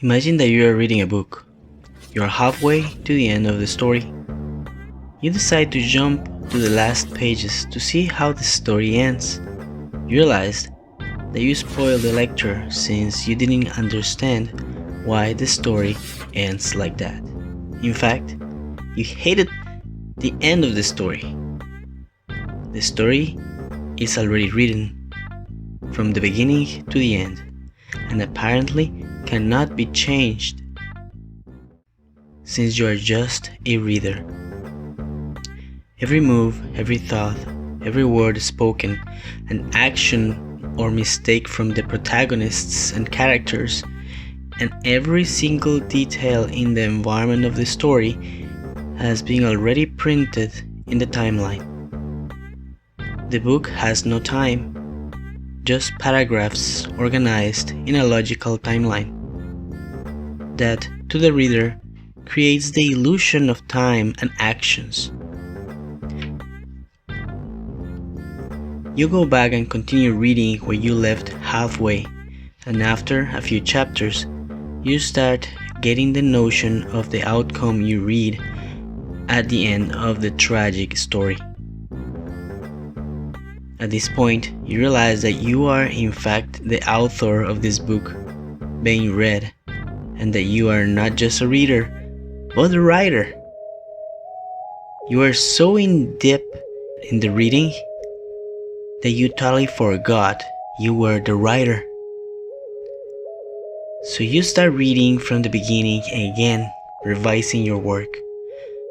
Imagine that you are reading a book. You are halfway to the end of the story. You decide to jump to the last pages to see how the story ends. You realize that you spoiled the lecture since you didn't understand why the story ends like that. In fact, you hated the end of the story. The story is already written from the beginning to the end and apparently cannot be changed since you are just a reader. Every move, every thought, every word spoken, an action or mistake from the protagonists and characters, and every single detail in the environment of the story has been already printed in the timeline. The book has no time, just paragraphs organized in a logical timeline that, to the reader, creates the illusion of time and actions. You go back and continue reading where you left halfway, and after a few chapters, you start getting the notion of the outcome you read at the end of the tragic story. At this point, you realize that you are in fact the author of this book being read, and that you are not just a reader, but the writer. You are so in depth in the reading that you totally forgot you were the writer. So you start reading from the beginning again, revising your work.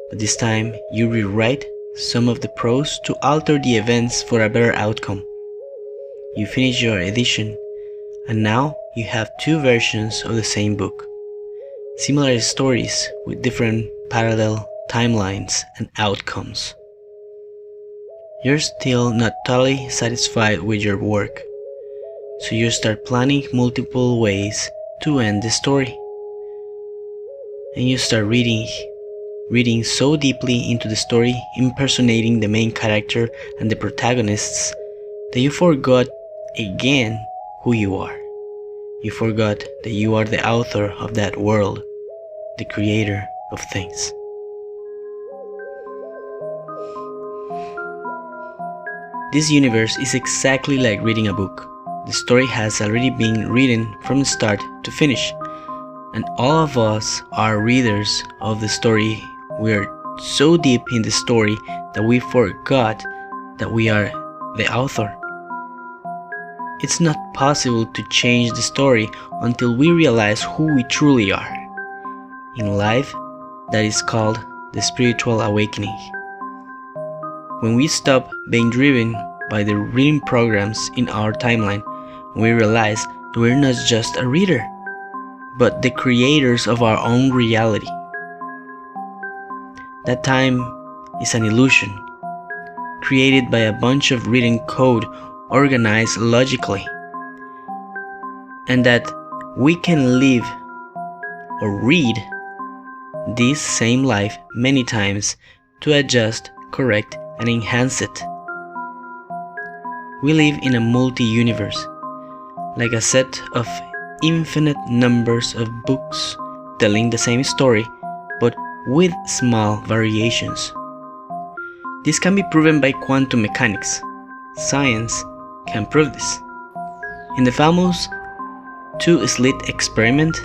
But this time, you rewrite some of the prose to alter the events for a better outcome. You finish your edition, and now you have two versions of the same book. Similar stories with different parallel timelines and outcomes. You're still not totally satisfied with your work, so you start planning multiple ways to end the story. And you start reading so deeply into the story, impersonating the main character and the protagonists, that you forgot again who you are. You forgot that you are the author of that world, the creator of things. This universe is exactly like reading a book. The story has already been written from start to finish, and all of us are readers of the story. We are so deep in the story that we forgot that we are the author. It's not possible to change the story until we realize who we truly are. In life, that is called the spiritual awakening. When we stop being driven by the reading programs in our timeline, we realize that we're not just a reader, but the creators of our own reality. That time is an illusion, created by a bunch of written code organized logically, and that we can live or read this same life many times to adjust, correct, and enhance it. We live in a multi-universe, like a set of infinite numbers of books telling the same story, but with small variations. This can be proven by quantum mechanics. Science can prove this. In the famous two-slit experiment,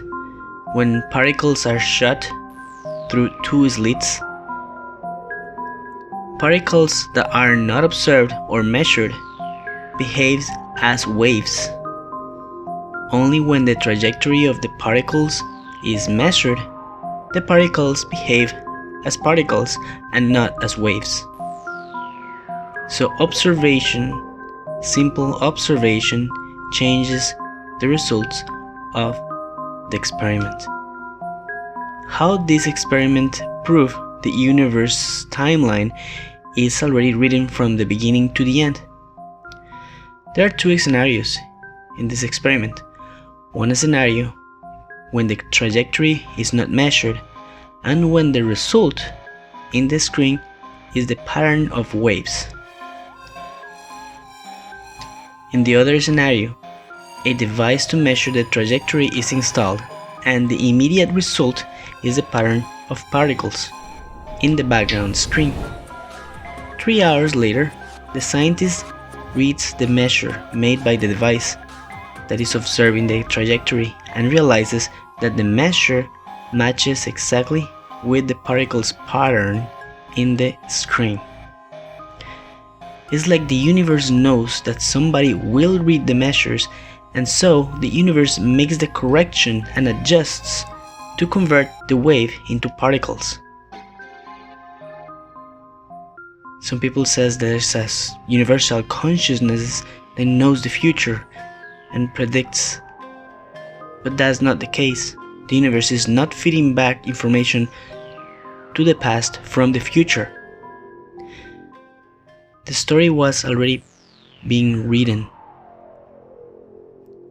when particles are shot through two slits, particles that are not observed or measured behave as waves. Only when the trajectory of the particles is measured, the particles behave as particles and not as waves. So simple observation, changes the results of the experiment. How this experiment proves the universe's timeline is already written from the beginning to the end. There are two scenarios in this experiment. One scenario when the trajectory is not measured, and when the result in the screen is the pattern of waves. In the other scenario, a device to measure the trajectory is installed, and the immediate result is a pattern of particles in the background screen. 3 hours later, the scientist reads the measure made by the device that is observing the trajectory and realizes that the measure matches exactly with the particles pattern in the screen. It's like the universe knows that somebody will read the measures, and so the universe makes the correction and adjusts to convert the wave into particles. Some people says there's a universal consciousness that knows the future and predicts, but that's not the case. The universe is not feeding back information to the past from the future. The story was already being written,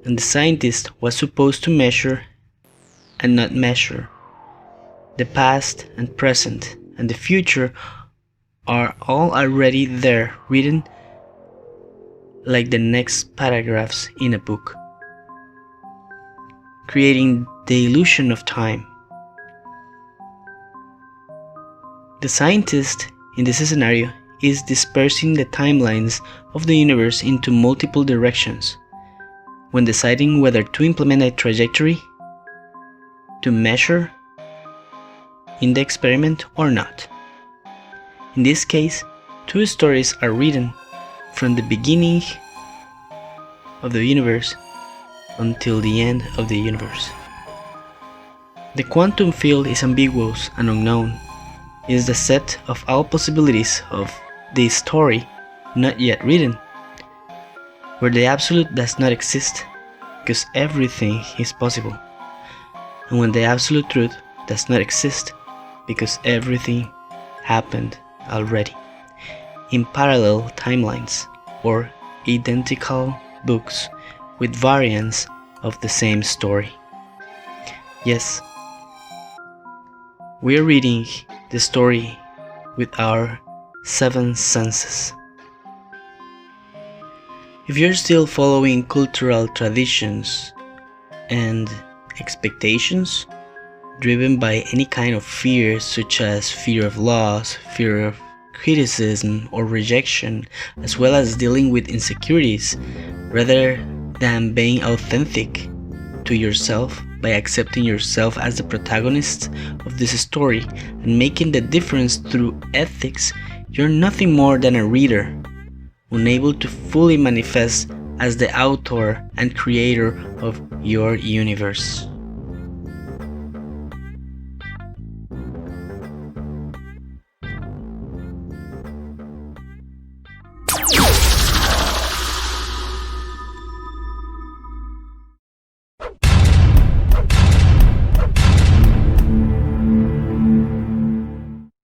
and the scientist was supposed to measure and not measure. The past and present and the future are all already there, written like the next paragraphs in a book, creating the illusion of time. The scientist in this scenario is dispersing the timelines of the universe into multiple directions when deciding whether to implement a trajectory to measure in the experiment or not. In this case, 2 stories are written from the beginning of the universe until the end of the universe. The quantum field is ambiguous and unknown. It is the set of all possibilities of the story not yet written, where the absolute does not exist because everything is possible, and when the absolute truth does not exist because everything happened already, in parallel timelines or identical books with variants of the same story. Yes, we are reading the story with our 7 senses. If you're still following cultural traditions and expectations driven by any kind of fear, such as fear of loss, fear of criticism or rejection, as well as dealing with insecurities, rather than being authentic to yourself by accepting yourself as the protagonist of this story and making the difference through ethics, you're nothing more than a reader, unable to fully manifest as the author and creator of your universe.